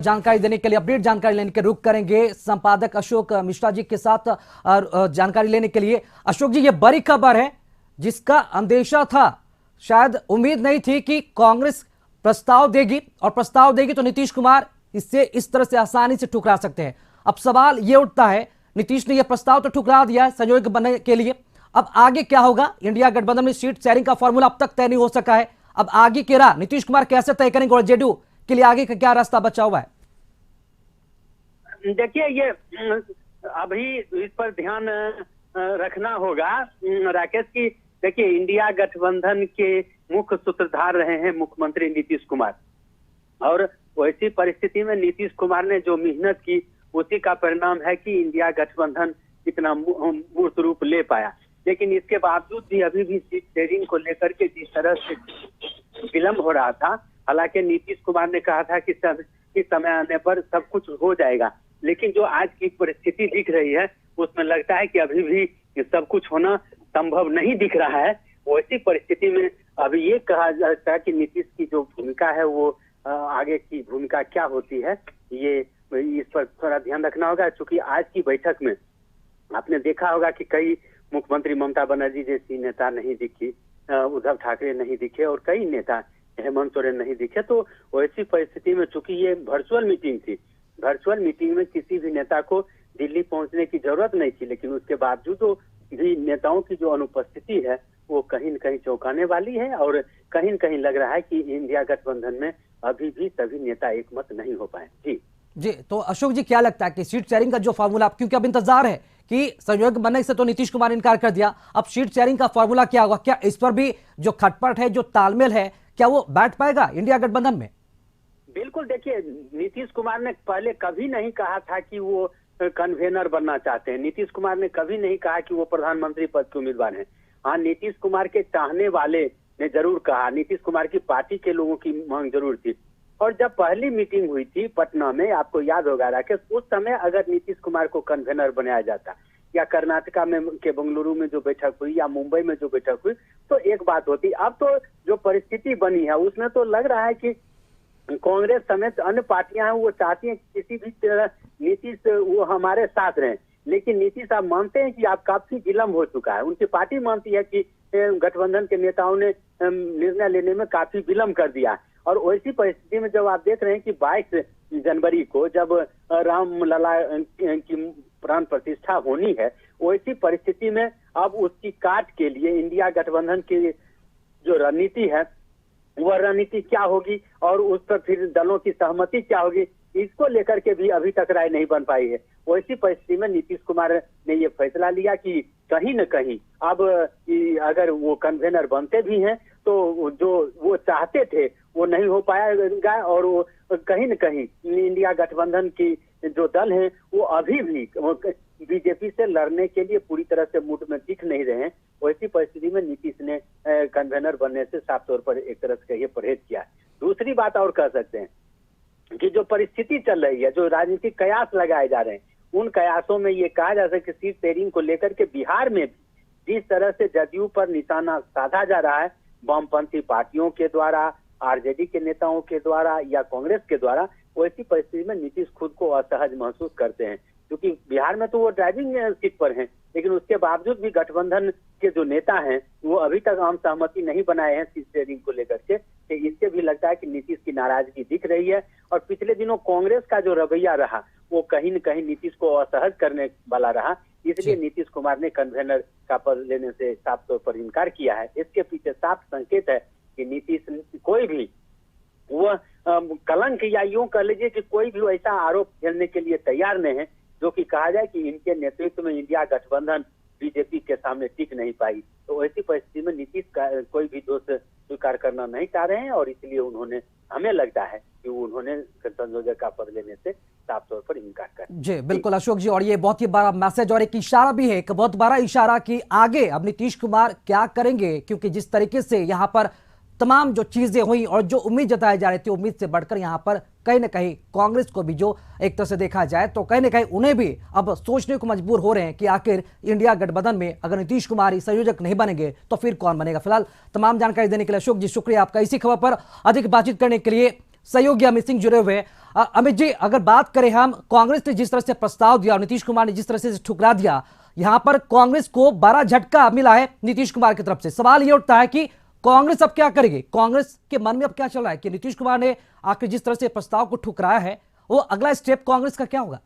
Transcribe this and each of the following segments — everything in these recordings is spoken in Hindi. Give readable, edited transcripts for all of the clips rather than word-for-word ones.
जानकारी देने के लिए, अपडेट जानकारी लेने के रुख करेंगे संपादक अशोक मिश्रा जी के साथ जानकारी लेने के लिए। अशोक जी, ये बड़ी खबर है जिसका अंदेशा था, शायद उम्मीद नहीं थी कि कांग्रेस प्रस्ताव देगी, और प्रस्ताव देगी तो नीतीश कुमार इससे इस तरह से आसानी से ठुकरा सकते हैं। अब सवाल यह उठता है, नीतीश ने यह प्रस्ताव तो ठुकरा दिया है सहयोगी बनने के लिए, अब आगे क्या होगा? इंडिया गठबंधन में सीट शेयरिंग का फॉर्मूला अब तक तय नहीं हो सका है, अब आगे की राह नीतीश कुमार कैसे तय करेंगे और जेडीयू के लिए आगे का क्या रास्ता बचा हुआ है? देखिए, ये अभी इस पर ध्यान रखना होगा राकेश की। देखिए, इंडिया गठबंधन के मुख्य सूत्रधार रहे हैं मुख्यमंत्री नीतीश कुमार, और वैसी परिस्थिति में नीतीश कुमार ने जो मेहनत की उसी का परिणाम है कि इंडिया गठबंधन इतना मूर्त रूप ले पाया। लेकिन इसके बावजूद भी अभी भी सीट शेयरिंग को लेकर के जिस तरह से विलंब हो रहा था, हालांकि नीतीश कुमार ने कहा था कि समय आने पर सब कुछ हो जाएगा, लेकिन जो आज की परिस्थिति दिख रही है उसमें लगता है कि अभी भी सब कुछ होना संभव नहीं दिख रहा है। वैसी परिस्थिति में अभी ये कहा जाता है कि नीतीश की जो भूमिका है वो आगे की भूमिका क्या होती है, ये इस पर थोड़ा ध्यान रखना होगा। चूंकि आज की बैठक में आपने देखा होगा कि कई मुख्यमंत्री ममता बनर्जी जैसी नेता नहीं दिखी, उद्धव ठाकरे नहीं दिखे, और कई नेता हेमंत सोरेन नहीं दिखे। तो वैसी परिस्थिति में चूंकि ये वर्चुअल मीटिंग थी, वर्चुअल मीटिंग में किसी भी नेता को दिल्ली पहुंचने की जरूरत नहीं थी, लेकिन उसके बावजूद भी नेताओं की जो अनुपस्थिति है वो कहीं न कहीं चौंकाने वाली है, और कहीं न कहीं लग रहा है कि इंडिया गठबंधन में अभी भी सभी नेता एकमत नहीं हो पाए। जी, तो अशोक जी, क्या लगता है कि सीट शेयरिंग का जो फॉर्मूला, क्योंकि अब इंतजार है कि सहयोग बनने से तो नीतीश कुमार इनकार कर दिया, अब सीट शेयरिंग का फॉर्मूला क्या होगा? क्या इस पर भी जो खटपट है, जो तालमेल है, क्या वो बैठ पाएगा इंडिया गठबंधन में? बिल्कुल। देखिए, नीतीश कुमार ने पहले कभी नहीं कहा था कि वो कन्वेनर बनना चाहते हैं। नीतीश कुमार ने कभी नहीं कहा कि वो प्रधानमंत्री पद के उम्मीदवार हैं। हाँ, नीतीश कुमार के चाहने वाले ने जरूर कहा, नीतीश कुमार की पार्टी के लोगों की मांग जरूर थी। और जब पहली मीटिंग हुई थी पटना में, आपको याद होगा राकेश, उस समय अगर नीतीश कुमार को कन्वेनर बनाया जाता, या कर्नाटका में के बेंगलुरु में जो बैठक हुई या मुंबई में जो बैठक हुई, तो एक बात होती। अब तो जो परिस्थिति बनी है उसमें तो लग रहा है कि कांग्रेस समेत अन्य पार्टियां हैं वो चाहती हैं किसी भी तरह नीतीश वो हमारे साथ रहें, लेकिन नीतीश साहब मानते हैं कि आप काफी विलम्ब हो चुका है। उनकी पार्टी मानती है कि गठबंधन के नेताओं ने निर्णय लेने में काफी विलम्ब कर दिया। और वैसी परिस्थिति में जब आप देख रहे हैं कि 22 जनवरी को जब रामलला की प्राण प्रतिष्ठा होनी है, वैसी परिस्थिति में अब उसकी काट के लिए इंडिया गठबंधन की जो रणनीति है वह रणनीति क्या होगी, और उस पर फिर दलों की सहमति क्या होगी, इसको लेकर के भी अभी तक राय नहीं बन पाई है। वैसी परिस्थिति में नीतीश कुमार ने ये फैसला लिया कि कहीं न कहीं अब अगर वो कन्वेनर बनते भी हैं तो जो वो चाहते थे वो नहीं हो पाएगा, और वो कहीं न कहीं इंडिया गठबंधन की जो दल है वो अभी भी बीजेपी से लड़ने के लिए पूरी तरह से मूड में दिख नहीं रहे हैं। वैसी परिस्थिति में नीतीश ने कन्वेनर बनने से साफ तौर पर एक तरह से कहिए परहेज किया। दूसरी बात और कह सकते हैं कि जो परिस्थिति चल रही है, जो राजनीतिक कयास लगाए जा रहे हैं, उन कयासों में ये कहा जा सकता है कि सीट शेयरिंग को लेकर के बिहार में भी जिस तरह से जदयू पर निशाना साधा जा रहा है, वामपंथी पार्टियों के द्वारा, आरजेडी के नेताओं के द्वारा या कांग्रेस के द्वारा, वैसी परिस्थिति में नीतीश खुद को असहज महसूस करते हैं। क्योंकि बिहार में तो वो ड्राइविंग सीट पर हैं, लेकिन उसके बावजूद भी गठबंधन के जो नेता हैं वो अभी तक आम सहमति नहीं बनाए हैं सीट शेयरिंग को लेकर के। तो इससे भी लगता है कि नीतीश की नाराजगी दिख रही है, और पिछले दिनों कांग्रेस का जो रवैया रहा वो कहीं न कहीं नीतीश को असहज करने वाला रहा, इसलिए नीतीश कुमार ने कन्वेनर का पद लेने से साफ तौर पर इनकार किया है। इसके पीछे साफ संकेत है कि नीतीश कोई भी वह कलंक या यूं कह लीजिए कि कोई भी ऐसा आरोप झेलने के लिए तैयार नहीं है जो कि कहा जाए कि इनके नेतृत्व में इंडिया गठबंधन बीजेपी के सामने टिक नहीं पाई। तो ऐसी परिस्थिति में नीतीश का कोई भी दोष स्वीकार करना नहीं चाह रहे हैं, और इसलिए उन्होंने, हमें लगता है कि उन्होंने संयोजक का पद लेने से साफ तौर पर इनकार कर। जी बिल्कुल अशोक जी, और ये बहुत ही बड़ा मैसेज और एक इशारा भी है, एक बहुत बड़ा इशारा कि आगे अब नीतीश कुमार क्या करेंगे, क्योंकि जिस तरीके से यहाँ पर तमाम जो चीजें हुई और जो उम्मीद जताई जा रही थी, उम्मीद से बढ़कर यहाँ पर कहीं ना कहीं कांग्रेस को भी जो एक तरह से देखा जाए तो कहीं ना कहीं उन्हें भी अब सोचने को मजबूर हो रहे हैं कि आखिर इंडिया गठबंधन में अगर नीतीश कुमार ही संयोजक नहीं बनेंगे तो फिर कौन बनेगा। फिलहाल तमाम जानकारी देने के लिए अशोक जी शुक्रिया आपका। इसी खबर पर अधिक बातचीत करने के लिए सहयोगी अमित सिंह जुड़े हुए हैं। अमित जी, अगर बात करें हम, कांग्रेस ने जिस तरह से प्रस्ताव दिया और नीतीश कुमार ने जिस तरह से ठुकरा दिया, यहां पर कांग्रेस को बड़ा झटका मिला है नीतीश कुमार की तरफ से। सवाल यह उठता है कि कांग्रेस अब क्या करेगी? कांग्रेस के मन में अब क्या चल रहा है कि नीतीश कुमार ने आखिर जिस तरह से प्रस्ताव को ठुकराया है, वो अगला स्टेप कांग्रेस का क्या होगा?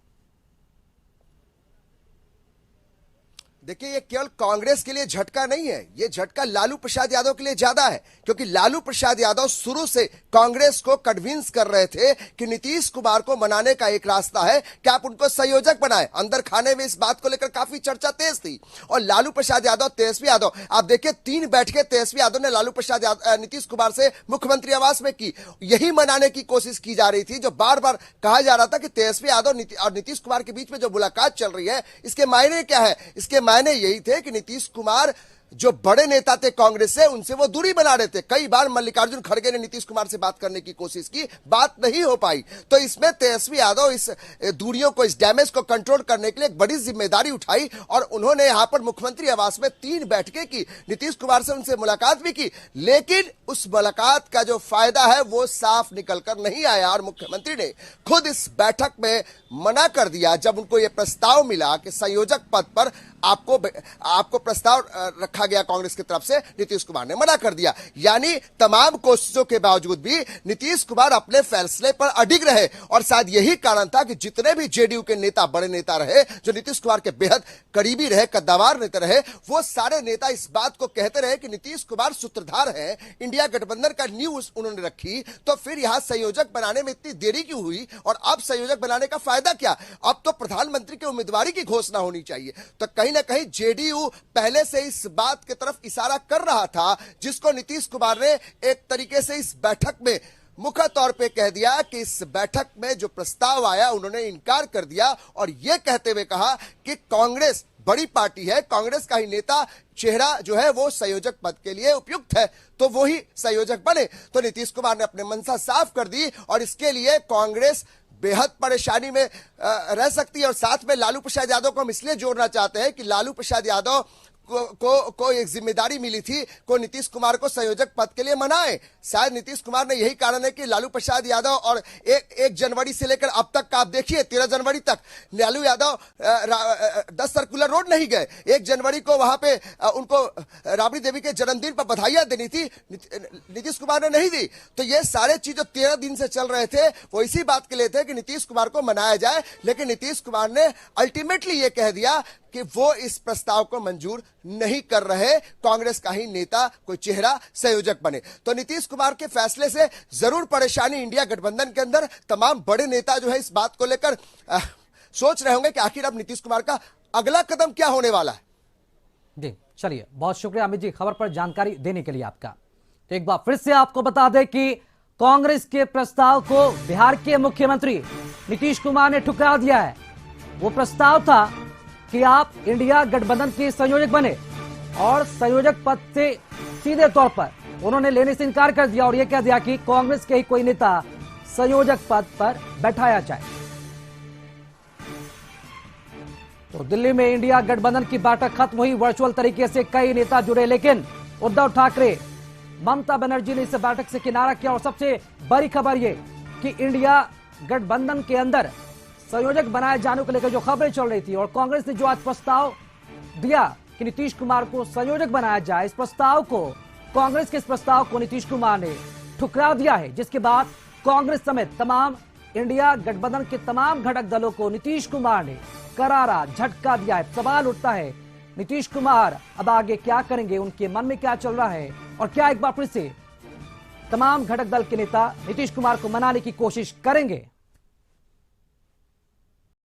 देखिए, ये केवल कांग्रेस के लिए झटका नहीं है, ये झटका लालू प्रसाद यादव के लिए ज्यादा है, क्योंकि लालू प्रसाद यादव शुरू से कांग्रेस को कन्विंस कर रहे थे कि नीतीश कुमार को मनाने का एक रास्ता है कि आप उनको संयोजक बनाएं। अंदर खाने में इस बात को लेकर काफी चर्चा तेज थी। और लालू प्रसाद यादव, तेजस्वी यादव, आप देखिए 3 बैठकें तेजस्वी यादव ने लालू प्रसाद नीतीश कुमार से मुख्यमंत्री आवास में की। यही मनाने की कोशिश की जा रही थी, जो बार बार कहा जा रहा था कि तेजस्वी यादव और नीतीश कुमार के बीच में जो मुलाकात चल रही है, इसके मायने क्या है? इसके मायने यही थे कि नीतीश कुमार जो बड़े नेता थे कांग्रेस से, उनसे वो दूरी बना रहे थे। कई बार मल्लिकार्जुन खड़गे ने नीतीश कुमार से बात करने की कोशिश की, बात नहीं हो पाई। तो इसमें तेजस्वी यादव इस दूरियों को, इस डैमेज को कंट्रोल करने के लिए एक बड़ी जिम्मेदारी उठाई और उन्होंने यहां पर मुख्यमंत्री आवास में 3 बैठकें की, नीतीश कुमार से उनसे मुलाकात भी की। लेकिन उस मुलाकात का जो फायदा है वो साफ निकलकर नहीं आया और मुख्यमंत्री ने खुद इस बैठक में मना कर दिया। जब उनको यह प्रस्ताव मिला कि संयोजक पद पर आपको प्रस्ताव रखा गया कांग्रेस की तरफ से, नीतीश कुमार ने मना कर दिया। यानी तमाम कोशिशों के बावजूद भी नीतीश कुमार अपने फैसले पर अडिग रहे और शायद यही कारण था कि जितने भी जेडीयू के नेता, बड़े नेता रहे, जो नीतीश कुमार के बेहद करीबी रहे, कद्दावर नेता रहे, वो सारे नेता इस बात को कहते रहे कि नीतीश कुमार सूत्रधार है। इंडिया गठबंधन का न्यूज उन्होंने रखी, तो फिर यहां संयोजक बनाने में इतनी देरी क्यों हुई और अब संयोजक बनाने का फायदा क्या? अब तो प्रधानमंत्री की उम्मीदवारी की घोषणा होनी चाहिए। तो कहीं ना कहीं जेडीयू पहले से इस बात की तरफ इशारा कर रहा था, जिसको नीतीश कुमार ने एक तरीके से इस बैठक में मुख्य तौर पे कह दिया कि इस बैठक में जो प्रस्ताव आया उन्होंने इनकार कर दिया और यह कहते हुए कहा कि कांग्रेस बड़ी पार्टी है, कांग्रेस का ही नेता, चेहरा जो है वो संयोजक पद के लिए उपयुक्त है, तो वो ही संयोजक बने। तो नीतीश कुमार ने अपने मंशा साफ कर दी और इसके लिए कांग्रेस बेहद परेशानी में रह सकती है। और साथ में लालू प्रसाद यादव को हम इसलिए जोड़ना चाहते हैं कि लालू प्रसाद यादव को एक जिम्मेदारी मिली थी को नीतीश कुमार को संयोजक पद के लिए मनाए। शायद नीतीश कुमार ने यही कारण है कि लालू प्रसाद यादव और 1 जनवरी से लेकर अब तक का आप देखिए 13 जनवरी तक लालू यादव 10 सर्कुलर रोड नहीं गए। 1 जनवरी को वहां पे उनको राबड़ी देवी के जन्मदिन पर बधाइयां देनी थी, नीतीश कुमार ने नहीं दी। तो ये सारे चीज जो 13 दिन से चल रहे थे वो इसी बात के लिए थे कि नीतीश कुमार को मनाया जाए। लेकिन नीतीश कुमार ने अल्टीमेटली ये कह दिया कि वो इस प्रस्ताव को मंजूर नहीं कर रहे, कांग्रेस का ही नेता, कोई चेहरा संयोजक बने। तो नीतीश कुमार के फैसले से जरूर परेशानी इंडिया गठबंधन के अंदर, तमाम बड़े नेता जो है इस बात को लेकर सोच रहे होंगे कि आखिर अब नीतीश कुमार का अगला कदम क्या होने वाला है। जी चलिए, बहुत शुक्रिया अमित जी खबर पर जानकारी देने के लिए आपका। तो एक बार फिर से आपको बता दें कि कांग्रेस के प्रस्ताव को बिहार के मुख्यमंत्री नीतीश कुमार ने ठुकरा दिया है। वो प्रस्ताव था कि आप इंडिया गठबंधन के संयोजक बने और संयोजक पद से सीधे तौर पर उन्होंने लेने से इनकार कर दिया और यह कह दिया कि कांग्रेस के ही कोई नेता संयोजक पद पर बैठाया जाए। तो दिल्ली में इंडिया गठबंधन की बैठक खत्म हुई, वर्चुअल तरीके से कई नेता जुड़े, लेकिन उद्धव ठाकरे, ममता बनर्जी ने इस बैठक से किनारा किया। और सबसे बड़ी खबर यह कि इंडिया गठबंधन के अंदर संयोजक बनाए जाने को लेकर जो खबरें चल रही थी और कांग्रेस ने जो आज प्रस्ताव दिया कि नीतीश कुमार को संयोजक बनाया जाए, इस प्रस्ताव को, कांग्रेस के इस प्रस्ताव को नीतीश कुमार ने ठुकरा दिया है, जिसके बाद कांग्रेस समेत तमाम इंडिया गठबंधन के तमाम घटक दलों को नीतीश कुमार ने करारा झटका दिया है। सवाल उठता है नीतीश कुमार अब आगे क्या करेंगे, उनके मन में क्या चल रहा है और क्या एक बार फिर से तमाम घटक दल के नेता नीतीश कुमार को मनाने की कोशिश करेंगे।